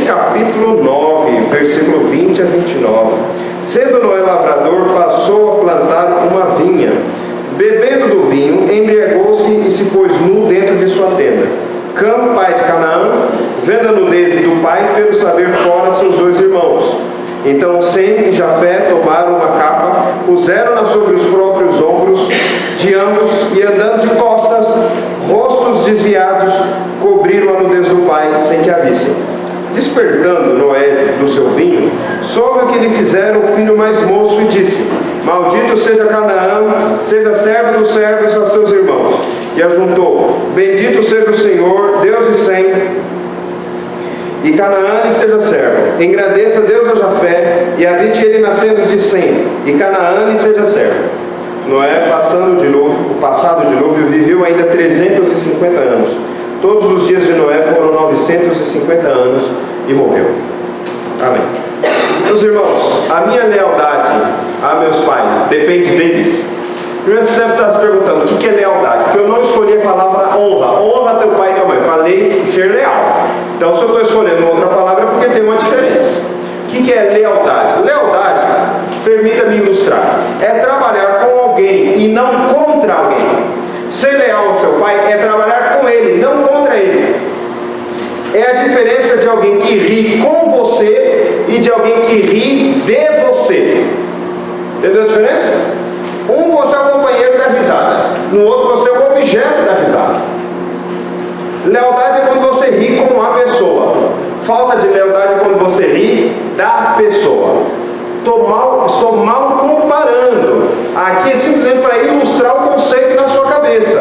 Gênesis capítulo 9, versículo 20 a 29. Sendo Noé lavrador, passou a plantar uma vinha. Bebendo do vinho, embriagou-se e se pôs nu dentro de sua tenda. Cam, pai de Canaã, vendo a nudez do pai, fez saber fora seus dois irmãos. Então Sem e Jafé tomaram uma capa, puseram-na sobre os próprios ombros de ambos e, andando de costas, rostos desviados, cobriram a nudez do pai sem que a vissem. Despertando Noé do seu vinho, soube o que lhe fizeram o filho mais moço e disse: Maldito seja Canaã, seja servo dos servos a seus irmãos. E ajuntou: Bendito seja o Senhor, Deus de Sem, e Canaã lhe seja servo. Engrandeça Deus a Jafé, e habite ele nas tendas de Sem, e Canaã lhe seja servo. Noé, passado de novo, viveu ainda 350 anos. Todos os dias de Noé foram 950 anos e morreu. Amém. Meus irmãos, a minha lealdade a meus pais depende deles. Primeiro você deve estar se perguntando: o que é lealdade? Porque eu não escolhi a palavra honra. Honra teu pai e tua mãe. Falei ser leal. Então, se eu estou escolhendo uma outra palavra, é porque tem uma diferença. O que é lealdade? Lealdade, permita-me ilustrar, é trabalhar com alguém e não contra alguém. Ser leal ao seu pai é trabalhar com ele, não contra ele. É a diferença de alguém que ri com você e de alguém que ri de você. Entendeu a diferença? Um, você é o companheiro da risada, no outro você é o objeto da risada. Lealdade é quando você ri com a pessoa. Falta de lealdade é quando você ri da pessoa. Estou mal comparando. Aqui é simplesmente para ilustrar o conceito na sua cabeça.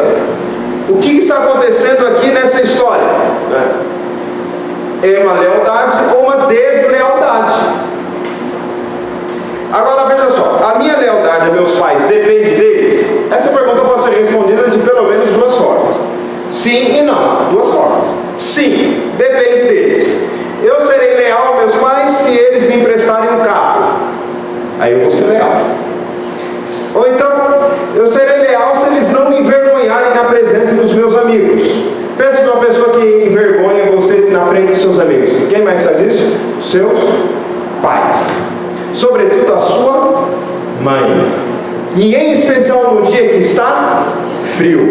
O que está acontecendo aqui nessa história? É uma lealdade ou uma deslealdade? Agora veja só, a minha lealdade a meus pais depende deles? Essa pergunta pode ser respondida de pelo menos duas formas. Sim e não, duas formas. Sim, depende deles. Eu serei leal aos meus pais se eles me emprestarem um carro. Aí eu vou ser leal. Ou então, eu serei leal se eles não me envergonharem na presença dos meus amigos. Pensa numa pessoa que envergonha você na frente dos seus amigos. Quem mais faz isso? Seus pais. Sobretudo a sua mãe. E em especial no dia que está frio.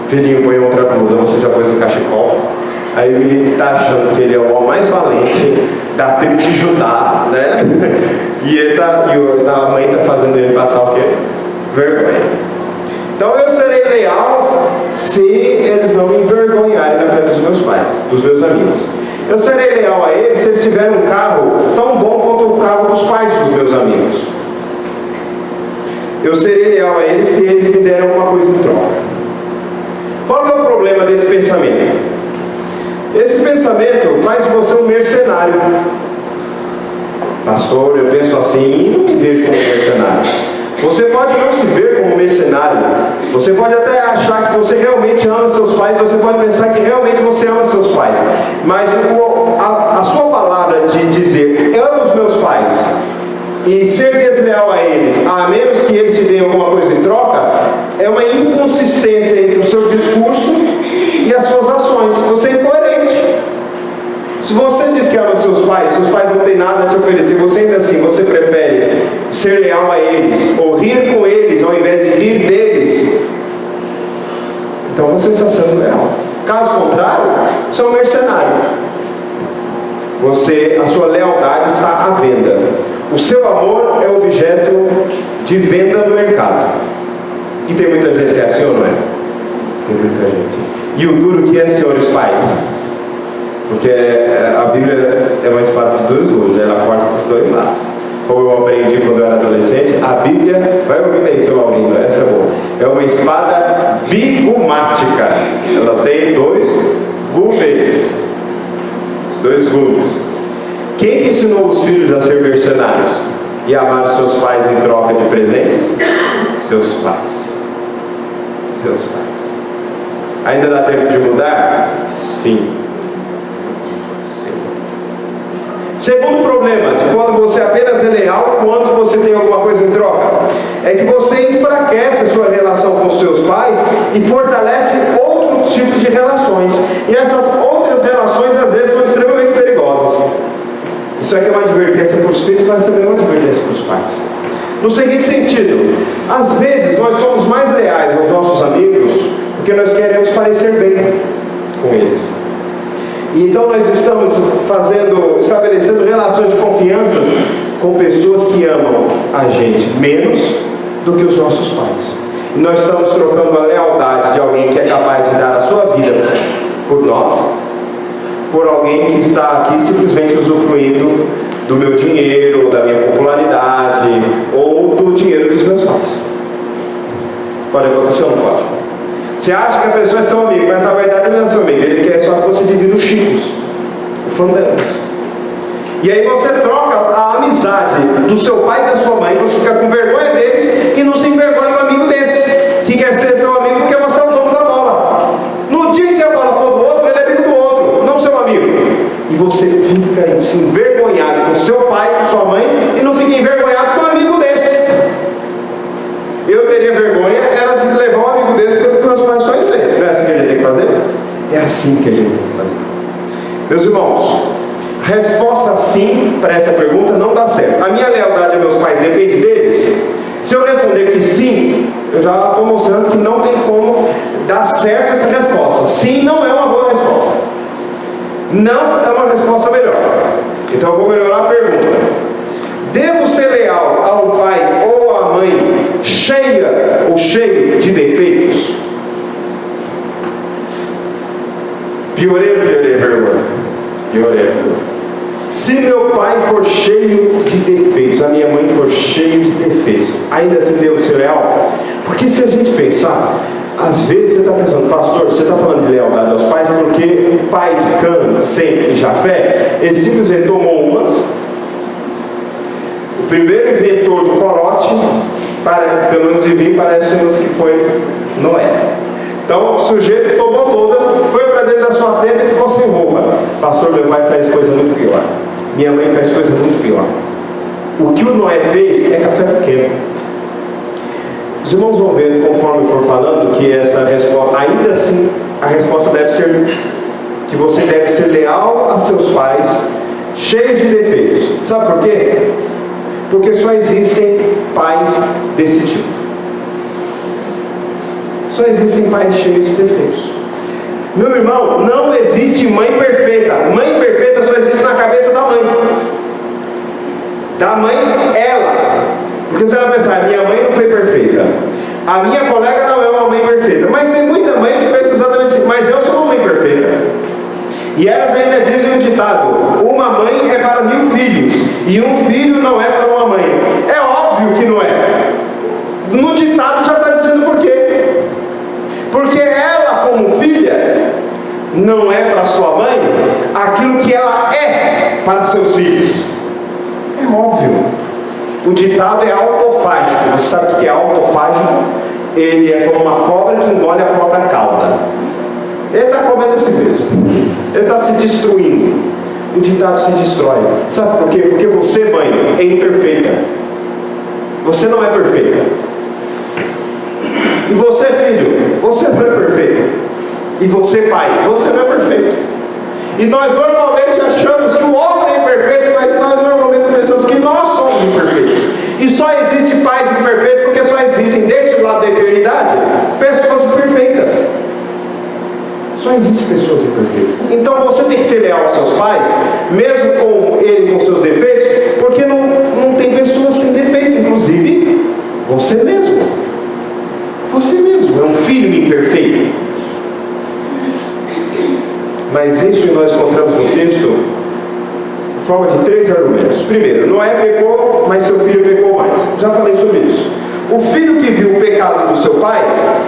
Filhinho, põe outra blusa, você já pôs um cachecol. Aí o menino está achando que ele é o homem mais valente da tribo de Judá, né? E a mãe está fazendo ele passar o quê? Vergonha. Então eu serei leal se eles não me envergonharem na frente dos meus pais, dos meus amigos. Eu serei leal a eles se eles tiverem um carro tão bom quanto o carro dos pais dos meus amigos. Eu serei leal a eles se eles me derem alguma coisa em troca. Qual é o problema desse pensamento? Esse pensamento faz de você um mercenário. Pastor, eu penso assim e não me vejo como mercenário. Você pode não se ver como mercenário. Você pode até achar que você realmente ama seus pais. Você pode pensar que realmente você ama seus pais. Mas a sua palavra de dizer amo os meus pais e ser desleal a eles, a menos que eles te deem alguma coisa em troca, é uma inconsistência entre o seu discurso e as suas ações. Você é incoerente. Se você diz que ama seus pais não têm nada a te oferecer, você ainda assim, você prefere ser leal a eles, ou rir com eles, ao invés de rir deles, então você está sendo leal. Caso contrário, você é um mercenário. A sua lealdade está à venda. O seu amor é objeto de venda no mercado. E tem muita gente que é assim ou não é? Tem muita gente. E o duro que é, senhores pais? Porque a Bíblia é uma espada de dois gumes, ela corta dos dois lados. Como eu aprendi quando eu era adolescente, a Bíblia, vai ouvindo aí, seu Laurindo, essa é boa, é uma espada bigumática. Ela tem dois gumes. Quem que ensinou os filhos a ser mercenários e a amar os seus pais em troca de presentes? Seus pais. Ainda dá tempo de mudar? Sim. Segundo problema de quando você apenas é leal, quando você tem alguma coisa em troca, é que você enfraquece a sua relação com os seus pais e fortalece outros tipos de relações. E essas outras relações às vezes os filhos vão receber uma advertência para os pais. No seguinte sentido, às vezes nós somos mais leais aos nossos amigos porque nós queremos parecer bem com eles. E então nós estamos estabelecendo relações de confiança com pessoas que amam a gente menos do que os nossos pais. E nós estamos trocando a lealdade de alguém que é capaz de dar a sua vida por nós, por alguém que está aqui simplesmente usufruindo do meu dinheiro, da minha popularidade, ou do dinheiro dos meus pais. Pode acontecer ou não pode? Você acha que a pessoa é seu amigo, mas na verdade ele não é seu amigo, ele quer só que você divida os chicos, o fandangos. E aí você troca a amizade do seu pai e da sua mãe, você fica com vergonha deles e não se envergonha do amigo desse, que quer ser seu amigo porque você é o dono da bola. No dia que a bola for do outro, ele é amigo do outro, não seu amigo. E você fica se envergonhado com seu pai, com sua mãe, e não fica envergonhado com um amigo desse. Eu teria vergonha, era de levar um amigo desse para meus pais conhecerem. Não é assim que a gente tem que fazer? É assim que a gente tem que fazer. Meus irmãos, resposta sim para essa pergunta não dá certo. A minha lealdade a meus pais depende deles? Se eu responder que sim, eu já estou mostrando que não tem como dar certo essa resposta. Sim não é uma boa resposta. Não é uma resposta melhor. Então eu vou melhorar a pergunta. Devo ser leal ao pai ou à mãe cheia ou cheio de defeitos? Piorei a pergunta? Piorei a pergunta. Se meu pai for cheio de defeitos, a minha mãe for cheia de defeitos, ainda assim devo ser leal? Porque se a gente pensar, às vezes você está pensando, pastor, você está falando de lealdade aos pais porque o pai de Cã, Sem e Jafé, ele simplesmente tomou umas. O primeiro inventor do corote, pelo menos de vinho, parece que foi Noé. Então o sujeito tomou todas, foi para dentro da sua tenda e ficou sem roupa. Pastor, meu pai faz coisa muito pior. Minha mãe faz coisa muito pior. O que o Noé fez é café pequeno. Os irmãos vão vendo, conforme for falando, que essa resposta, ainda assim, a resposta deve ser que você deve ser leal a seus pais, cheios de defeitos. Sabe por quê? Porque só existem pais desse tipo. Só existem pais cheios de defeitos. Meu irmão, não existe mãe perfeita. Mãe perfeita só existe na cabeça da mãe. Da mãe, ela. Porque se ela pensar, minha mãe não foi perfeita, a minha colega não é uma mãe perfeita, mas tem muita mãe que pensa exatamente assim, mas eu sou uma mãe perfeita. E elas ainda dizem um ditado: uma mãe é para 1000 filhos, e um filho não é para uma mãe. É óbvio que não é. No ditado já está dizendo por quê. Porque ela, como filha, não é para sua mãe aquilo que ela é para seus filhos. É óbvio. O ditado é autofágico. Você sabe o que é autofágico? Ele é como uma cobra que engole a própria cauda. Ele está comendo a si mesmo. Ele está se destruindo. O ditado se destrói. Sabe por quê? Porque você, mãe, é imperfeita. Você não é perfeita. E você, filho, você não é perfeito. E você, pai, você não é perfeito. E nós normalmente achamos que o outro é imperfeito, mas nós normalmente pensamos que nós somos imperfeitos. E só existe pais imperfeitos porque só existem deste lado da eternidade pessoas imperfeitas. Só existem pessoas imperfeitas. Então você tem que ser leal aos seus pais, mesmo com ele com seus defeitos, porque não tem pessoas sem defeito, inclusive você mesmo. Você mesmo é um filho imperfeito. Mas isso nós encontramos no texto em forma de 3 argumentos. Primeiro, Noé pecou, mas seu filho pecou mais. Já falei sobre isso. O filho que viu o pecado do seu pai,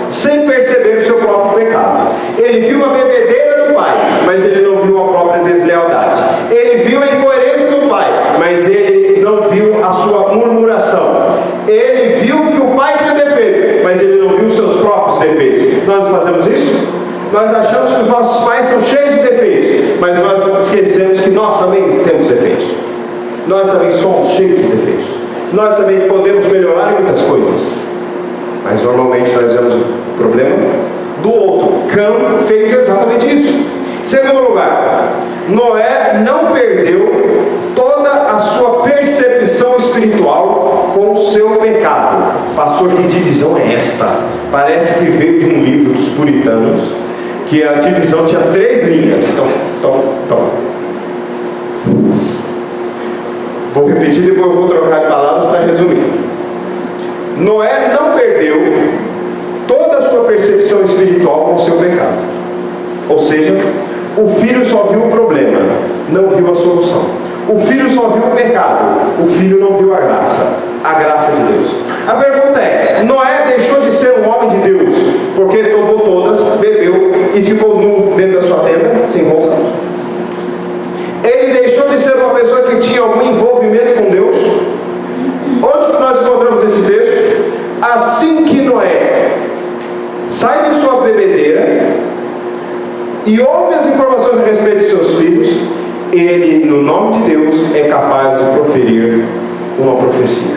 sem perceber o seu próprio pecado. Ele viu a bebedeira do pai, mas ele não viu a própria deslealdade. Ele viu a incoerência do pai, mas ele não viu a sua murmuração. Ele viu que o pai tinha defeito, mas ele não viu os seus próprios defeitos. Nós não fazemos isso? Nós achamos que os nossos pais são cheios de defeitos, mas nós esquecemos que nós também temos defeitos. Nós também somos cheios de defeitos. Nós também podemos melhorar em muitas coisas, mas normalmente nós vemos o problema do outro. Cã fez exatamente isso. Segundo lugar, Noé não perdeu toda a sua percepção Pastor, que divisão é esta? Parece que veio de um livro dos puritanos, que a divisão tinha 3 linhas. Vou repetir, depois eu vou trocar de palavras para resumir. Noé não perdeu toda a sua percepção espiritual com o seu pecado. Ou seja, o filho só viu o problema, não viu a solução. O filho só viu o pecado, o filho não viu a graça de Deus. A pergunta é: Noé deixou de ser um homem de Deus porque tomou todas, bebeu e ficou nu dentro da sua tenda, sem roupa? Ele deixou de ser uma pessoa que tinha algum envolvimento com Deus? Onde que nós encontramos nesse texto? Assim que Noé sai de sua bebedeira e ouve as informações a respeito de seus filhos, ele, no nome de Deus, é capaz de proferir uma profecia.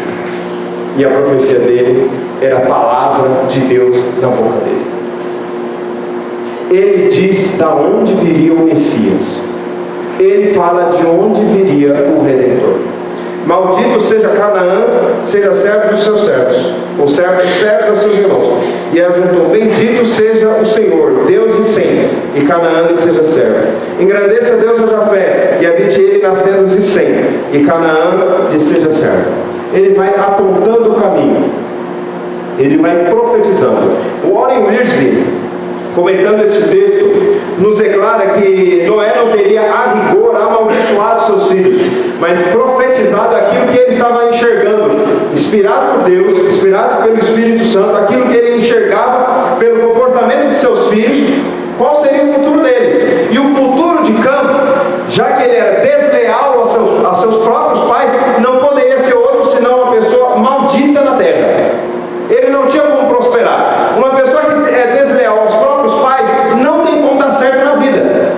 E a profecia dele era a palavra de Deus na boca dele. Ele diz da onde viria o Messias. Ele fala de onde viria o Redentor. Maldito seja Canaã, seja servo dos seus servos, ou servo dos servos a seus irmãos. E ajuntou: bendito seja o Senhor, Deus de Sem, e Canaã lhe seja servo. Engrandeça Deus a Jafé, e habite ele nas tendas de Sem, e Canaã lhe seja servo. Ele vai apontando o caminho, ele vai profetizando. O Warren Wiersbe, comentando este texto, nos declara que Noé não teria a rigor amaldiçoado seus filhos, mas profetizado aquilo que ele estava enxergando, inspirado por Deus, inspirado pelo Espírito Santo, aquilo que ele enxergava pelo comportamento de seus filhos, qual seria o futuro deles. E o futuro de Cam, já que ele era desleal a seus próprios pais, não poderia ser outro senão uma pessoa maldita na terra. Ele não tinha como prosperar. Uma pessoa que é desleal aos próprios pais não tem como dar certo na vida.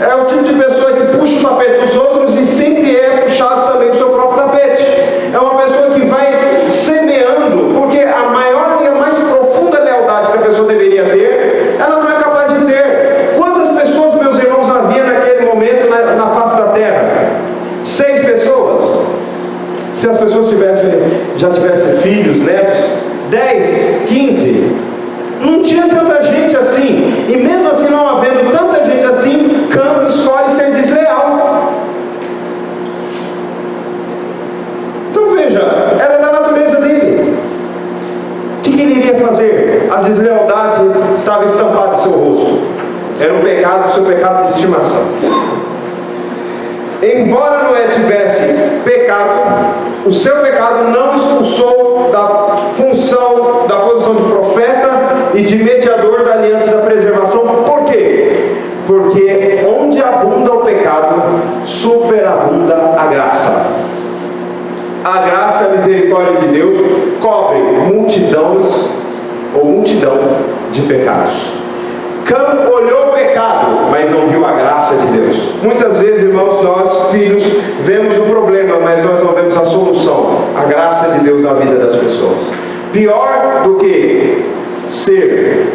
É o tipo de pessoa que puxa o tapete dos outros e sempre é puxado também do seu próprio tapete. É uma pessoa que vai semeando, porque a maior e a mais profunda lealdade que a pessoa deveria ter, ela não é capaz de ter. Quantas pessoas, meus irmãos, havia naquele momento na face da terra? 6 pessoas. Se as pessoas já tivessem filhos, netos, 10, 15, não tinha tanta gente assim. E mesmo assim, não havendo tanta gente assim, Cam escolhe ser desleal. Então veja, era da natureza dele. O que ele iria fazer? A deslealdade estava estampada em seu rosto. Era um pecado, seu pecado de estimação. Embora Noé tivesse pecado, o seu pecado não expulsou da função, da posição de profeta e de mediador da aliança da preservação. Por quê? Porque onde abunda o pecado, superabunda a graça. A graça e a misericórdia de Deus cobrem multidão de pecados. Cam olhou o pecado, mas não viu a graça de Deus. Muitas vezes, irmãos, nós, filhos, vemos o problema, mas nós não vemos a solução, a graça de Deus na vida das pessoas. Pior do que ser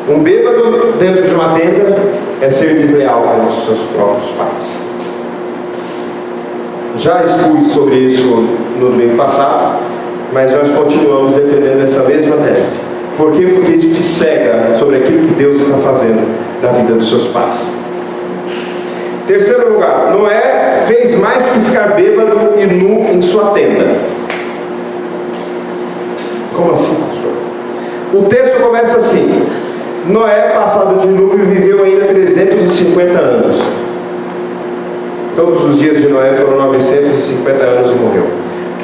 um bêbado dentro de uma tenda é ser desleal com os seus próprios pais. Já expus sobre isso no domingo passado, mas nós continuamos defendendo essa mesma tese. Por quê? Porque isso te cega sobre aquilo que Deus está fazendo na vida dos seus pais. Terceiro lugar, Noé fez mais que ficar bêbado e nu em sua tenda. Como assim, pastor? O texto começa assim: Noé, passado o dilúvio, viveu ainda 350 anos. Todos os dias de Noé foram 950 anos e morreu.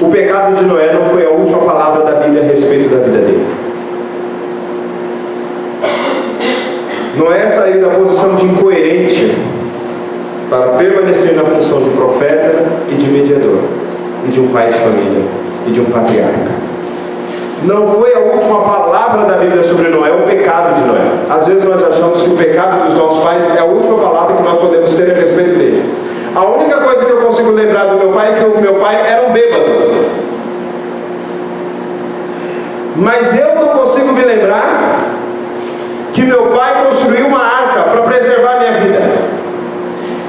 O pecado de Noé não foi a última palavra da Bíblia a respeito da vida dele. Noé saiu da posição de incoerente para permanecer na função de profeta e de mediador, e de um pai de família, e de um patriarca. Não foi a última palavra da Bíblia sobre Noé o pecado de Noé. Às vezes nós achamos que o pecado dos nossos pais é a última palavra que nós podemos ter a respeito dele. A única coisa que eu consigo lembrar do meu pai é que o meu pai era um bêbado. Mas eu não consigo me lembrar que meu pai construiu uma arca para preservar minha vida.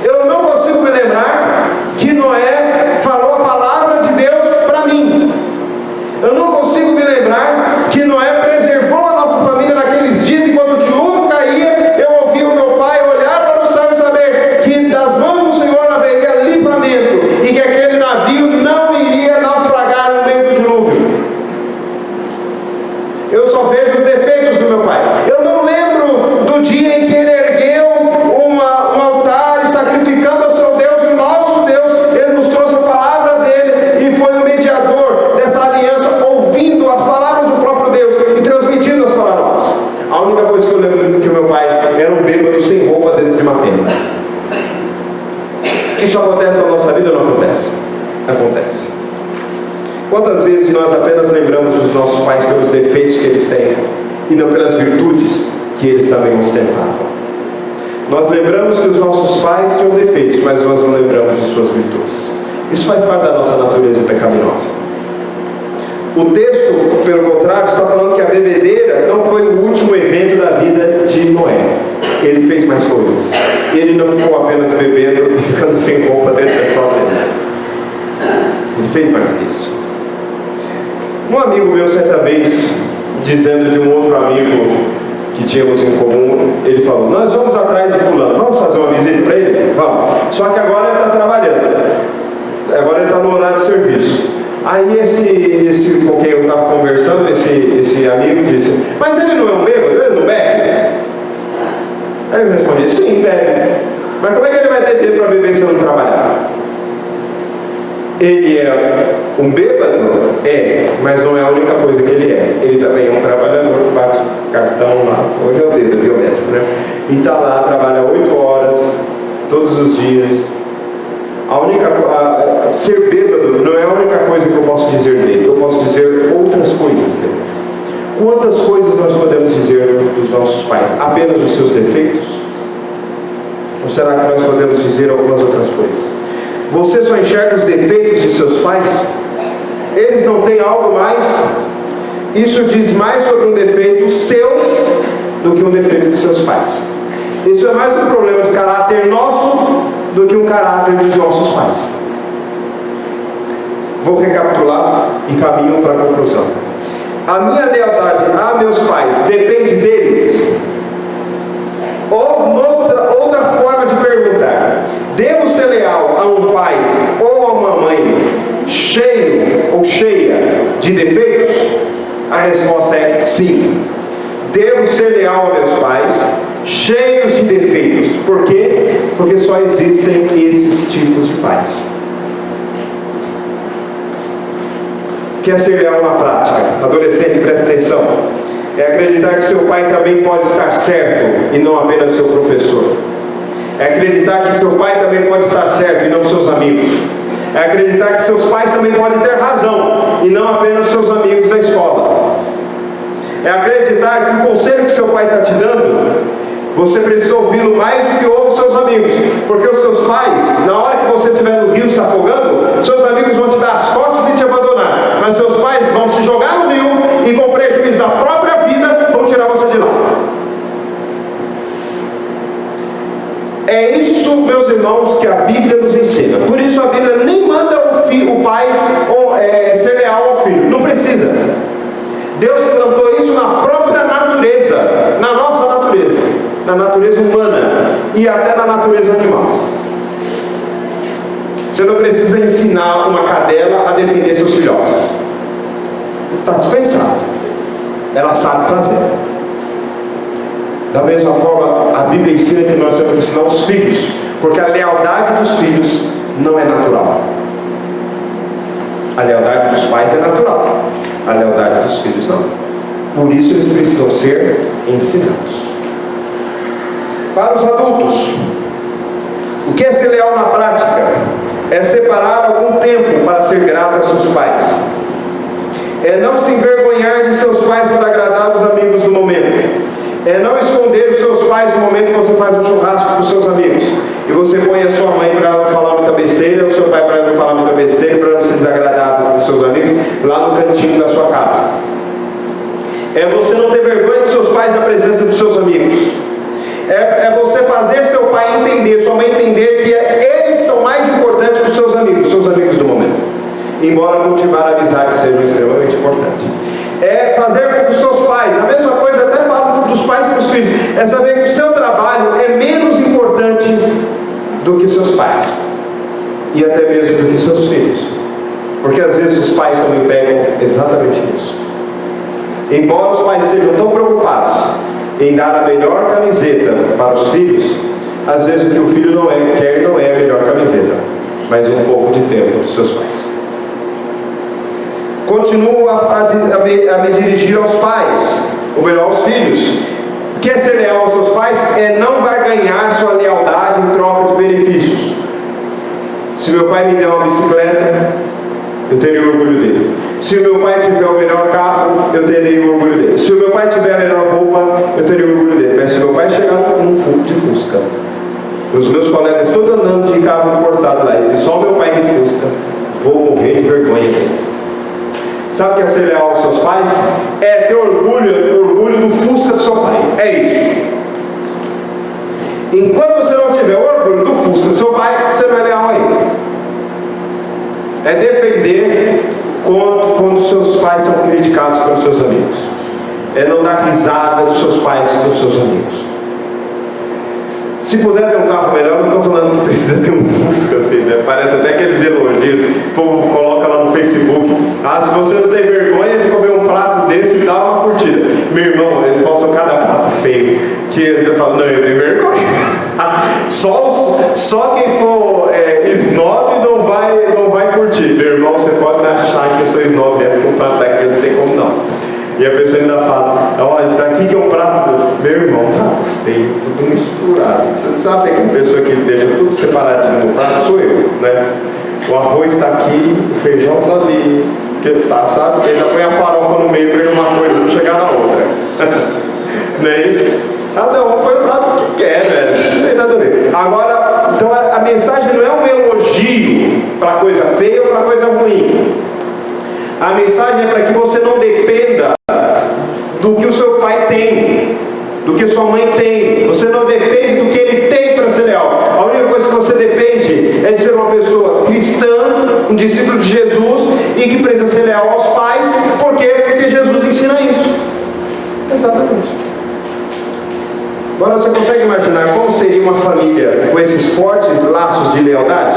Eu não consigo me lembrar que Noé falou a palavra de Deus para mim. de uma pena. Isso acontece na nossa vida ou não acontece? Acontece. Quantas vezes nós apenas lembramos dos nossos pais pelos defeitos que eles têm e não pelas virtudes que eles também ostentavam? Nós lembramos que os nossos pais tinham defeitos, mas nós não lembramos de suas virtudes. Isso faz parte da nossa natureza pecaminosa. O texto, pelo contrário, está falando que a bebedeira não foi o último evento da vida de Noé. Ele fez mais coisas. Ele não ficou apenas bebendo e ficando sem roupa dentro da sua dele. Ele fez mais que isso. Um amigo meu, certa vez, dizendo de um outro amigo que tínhamos em comum, ele falou: nós vamos atrás de fulano, vamos fazer uma visita para ele? Vamos. Só que agora ele está trabalhando. Agora ele está no horário de serviço. Aí esse com quem eu estava conversando, esse amigo disse: mas ele não é um bêbado? Ele não bebe? Aí eu respondi: sim, bebe. Mas como é que ele vai ter dinheiro para beber se não trabalhar? Ele é um bêbado? É, mas não é a única coisa que ele é. Ele também é um trabalhador, bate cartão lá, hoje é o dedo biométrico, né? E está lá, trabalha 8 horas, todos os dias. Ser bêbado não é a única coisa que eu posso dizer dele. Eu posso dizer outras coisas dele. Quantas coisas nós podemos dizer dos nossos pais? Apenas os seus defeitos? Ou será que nós podemos dizer algumas outras coisas? Você só enxerga os defeitos de seus pais? Eles não têm algo mais? Isso diz mais sobre um defeito seu do que um defeito de seus pais. Isso é mais um problema de caráter nosso do que um caráter dos nossos pais. Vou recapitular e caminho para a conclusão. A minha lealdade a meus pais depende deles? Ou outra forma de perguntar: devo ser leal a um pai ou a uma mãe cheio ou cheia de defeitos? A resposta é sim. Devo ser leal a meus pais cheios de defeitos. Por quê? Porque só existem esses tipos de pais. Quer ser leal na prática? Adolescente, presta atenção. É acreditar que seu pai também pode estar certo e não apenas seu professor. É acreditar que seu pai também pode estar certo e não seus amigos. É acreditar que seus pais também podem ter razão e não apenas seus amigos da escola. É acreditar que o conselho que seu pai está te dando, você precisa ouvi-lo mais do que ouve seus amigos, porque os seus pais, na hora que você estiver no rio se afogando, seus amigos vão te dar as costas e te abandonar, mas seus pais vão se jogar no rio e, com prejuízo da própria vida, vão tirar você de lá. É isso, meus irmãos, que a Bíblia nos ensina. Por isso a Bíblia nem manda o pai ser leal ao filho, não precisa. Deus plantou isso na própria natureza, na nossa natureza, na natureza humana e até na natureza animal. Você não precisa ensinar uma cadela a defender seus filhotes. Está dispensado. Ela sabe fazer. Da mesma forma, a Bíblia ensina que nós temos que ensinar os filhos, porque a lealdade dos filhos não é natural. A lealdade dos pais é natural, a lealdade dos filhos não. Por isso eles precisam ser ensinados. Para os adultos, o que é ser leal na prática? É separar algum tempo para ser grato a seus pais. É não se envergonhar de seus pais para agradar os amigos do momento. É não esconder os seus pais no momento que você faz um churrasco com os seus amigos e você põe a sua mãe para ela não falar muita besteira, ou o seu pai para não falar muita besteira, para não ser desagradável com os seus amigos lá no cantinho da sua casa. É você não ter vergonha de seus pais na presença dos seus amigos. É você fazer seu pai entender, sua mãe entender que eles são mais importantes que os seus amigos do momento, embora cultivar a amizade seja extremamente importante. É fazer com que os seus pais, a mesma coisa até falo dos pais para os filhos, é saber que o seu trabalho é menos importante do que seus pais e até mesmo do que seus filhos, porque às vezes os pais também pegam exatamente isso. Embora os pais estejam tão preocupados em dar a melhor camiseta para os filhos, às vezes o que o filho não é a melhor camiseta, mas um pouco de tempo dos seus pais. Continuo a me dirigir aos pais, ou melhor, aos filhos. O que é ser leal aos seus pais? É não barganhar sua lealdade bicicleta, eu terei orgulho dele. Se o meu pai tiver o melhor carro, eu terei o orgulho dele. Se o meu pai tiver a melhor roupa, eu terei o orgulho dele. Mas se meu pai chegar num de Fusca, os meus colegas todos andando de carro importado lá, e só o meu pai de Fusca, vou morrer de vergonha dele. Sabe o que é ser leal aos seus pais? É ter orgulho do Fusca do seu pai. É isso. Enquanto você não tiver orgulho do Fusca do seu pai, você não é leal a ele. É defender quando os seus pais são criticados pelos seus amigos. É não dar risada dos seus pais e dos seus amigos. Se puder ter um carro melhor, não estou falando que precisa ter um Fusca assim, né? Parece até aqueles elogios. O povo coloca lá no Facebook: ah, se você não tem vergonha de comer um prato desse, dá uma curtida. Meu irmão, eles postam cada prato feio, que eu falo, não, eu tenho vergonha. Só quem for snob não vai curtir. Meu irmão, você pode achar que eu sou snob, porque um prato daquele não tem como não. E a pessoa ainda fala: olha, isso aqui que é um prato, meu irmão, prato feio, tudo misturado. Você sabe que a pessoa que deixa tudo separadinho no prato sou eu, né? O arroz está aqui, o feijão está ali, que tá, sabe? Ele ainda põe a farofa no meio para ele uma coisa não chegar na outra. Não é isso? Cada um põe o prato que quer, né? Não tem nada a ver. Agora, então a mensagem não é um elogio para coisa feia ou para coisa ruim. A mensagem é para que você não dependa do que o seu pai tem, do que sua mãe tem. Você não depende do que ele tem para ser leal. A única coisa que você depende é de ser uma pessoa cristã, um discípulo de Jesus, e que precisa ser leal aos pais. Por quê? Porque Jesus ensina isso. Exatamente. Agora você consegue imaginar como seria uma família com esses fortes laços de lealdade?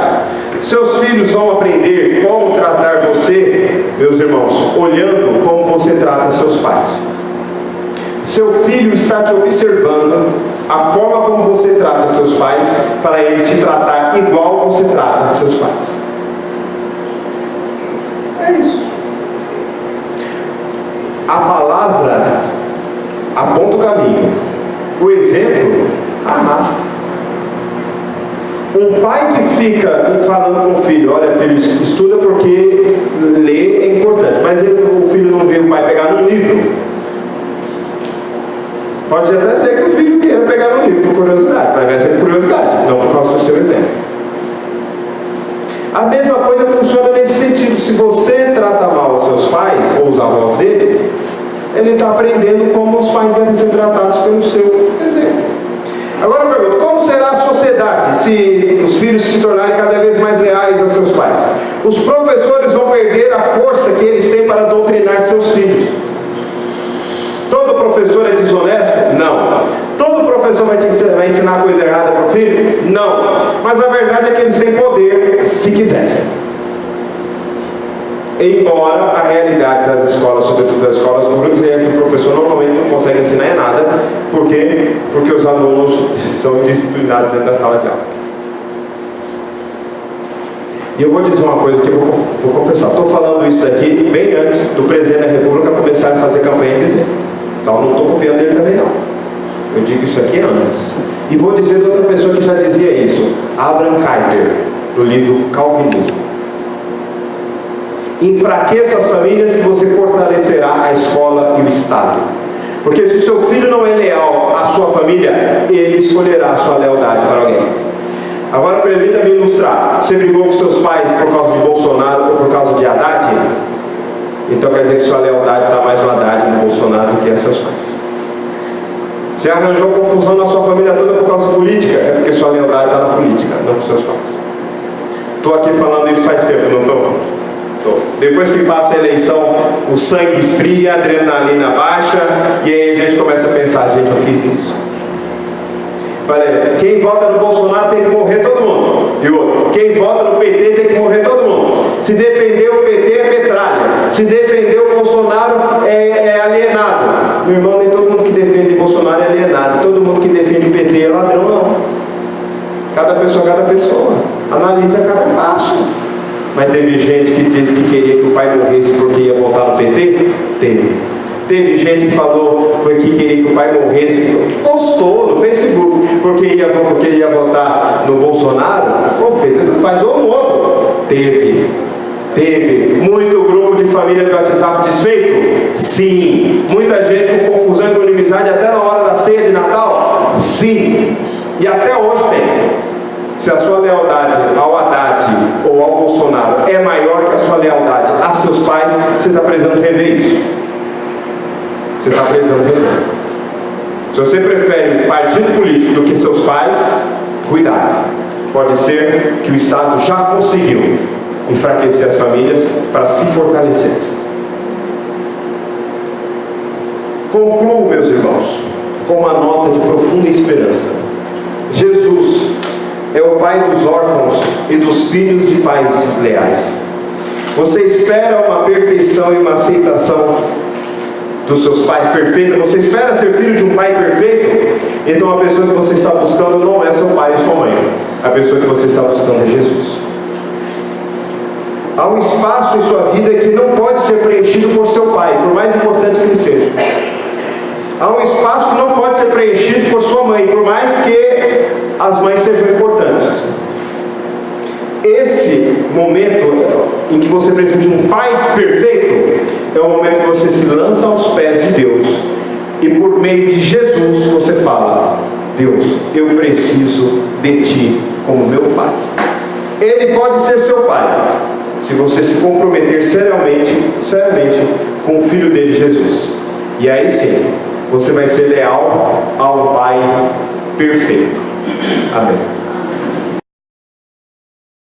Seus filhos vão aprender como tratar você, meus irmãos, olhando como você trata seus pais. Seu filho está te observando a forma como você trata seus pais, para ele te tratar igual você trata seus pais. É isso. A palavra aponta o caminho. O exemplo arrasta. Um pai que fica falando com o filho: olha, filho, estuda porque ler é importante, mas o filho não vê o pai pegar num livro. Pode até ser que o filho queira pegar num livro por curiosidade, mas vai ser por curiosidade, não por causa do seu exemplo. A mesma coisa funciona nesse sentido. Se você trata mal os seus pais ou os avós dele, ele está aprendendo como os pais devem ser tratados pelo seu exemplo. Agora eu pergunto: como será a sociedade se os filhos se tornarem cada vez mais leais a seus pais? Os professores vão perder a força que eles têm para doutrinar seus filhos. Todo professor é desonesto? Não. Todo professor vai ensinar coisa errada para o filho? Não. Mas a verdade é que eles têm poder se quisessem. Embora a realidade das escolas, sobretudo das escolas públicas, é que o professor normalmente não consegue ensinar nada. Por quê? Porque os alunos são indisciplinados dentro da sala de aula. E eu vou dizer uma coisa que eu vou confessar. Estou falando isso daqui bem antes do presidente da República começar a fazer campanha e dizer. Então não estou copiando ele também não. Eu digo isso aqui antes. E vou dizer de outra pessoa que já dizia isso. Abraham Kuyper, do livro Calvinismo. Enfraqueça as famílias que você fortalecerá a escola e o Estado. Porque se o seu filho não é leal à sua família, ele escolherá a sua lealdade para alguém. Agora permita-me ilustrar. Você brigou com seus pais por causa de Bolsonaro ou por causa de Haddad? Então quer dizer que sua lealdade está mais no Haddad e no Bolsonaro do que a seus pais. Você arranjou confusão na sua família toda por causa de política? É porque sua lealdade está na política, não com seus pais. Estou aqui falando isso faz tempo, não estou? Depois que passa a eleição, o sangue esfria, a adrenalina baixa, e aí a gente começa a pensar: gente, eu fiz isso. Falei, quem vota no Bolsonaro tem que morrer todo mundo. E outro, quem vota no PT tem que morrer todo mundo. Se defender o PT é petralha. Se defender o Bolsonaro é alienado. Meu irmão, nem todo mundo que defende Bolsonaro é alienado. Todo mundo que defende o PT é ladrão, não. Cada pessoa. Analisa cada passo. Mas teve gente que disse que queria que o pai morresse porque ia votar no PT? Teve gente que falou que queria que o pai morresse, postou no Facebook, porque ia votar no Bolsonaro. O PT faz ou no outro. Teve. Muito grupo de família de WhatsApp desfeito? Sim. Muita gente com confusão e com inimizade até na hora da ceia de Natal? Sim. E até hoje tem. Se a sua lealdade ao Haddad ou ao Bolsonaro é maior que a sua lealdade a seus pais, você está precisando rever isso. Você está precisando rever. Se você prefere partido político do que seus pais, cuidado. Pode ser que o Estado já conseguiu enfraquecer as famílias para se fortalecer. Concluo, meus irmãos, com uma nota de profunda esperança. Jesus é o pai dos órfãos e dos filhos de pais desleais. Você espera uma perfeição e uma aceitação dos seus pais perfeita? Você espera ser filho de um pai perfeito? Então a pessoa que você está buscando não é seu pai e sua mãe. A pessoa que você está buscando é Jesus. Há um espaço em sua vida que não pode ser preenchido por seu pai, por mais importante que ele seja. Há um espaço que não pode ser preenchido por sua mãe, por mais que as mães sejam importantes. Esse momento em que você precisa de um pai perfeito é o momento que você se lança aos pés de Deus e por meio de Jesus você fala: Deus, eu preciso de Ti como meu pai. Ele pode ser seu pai se você se comprometer seriamente com o Filho dele, Jesus. E aí sim, você vai ser leal ao Pai perfeito. Amém.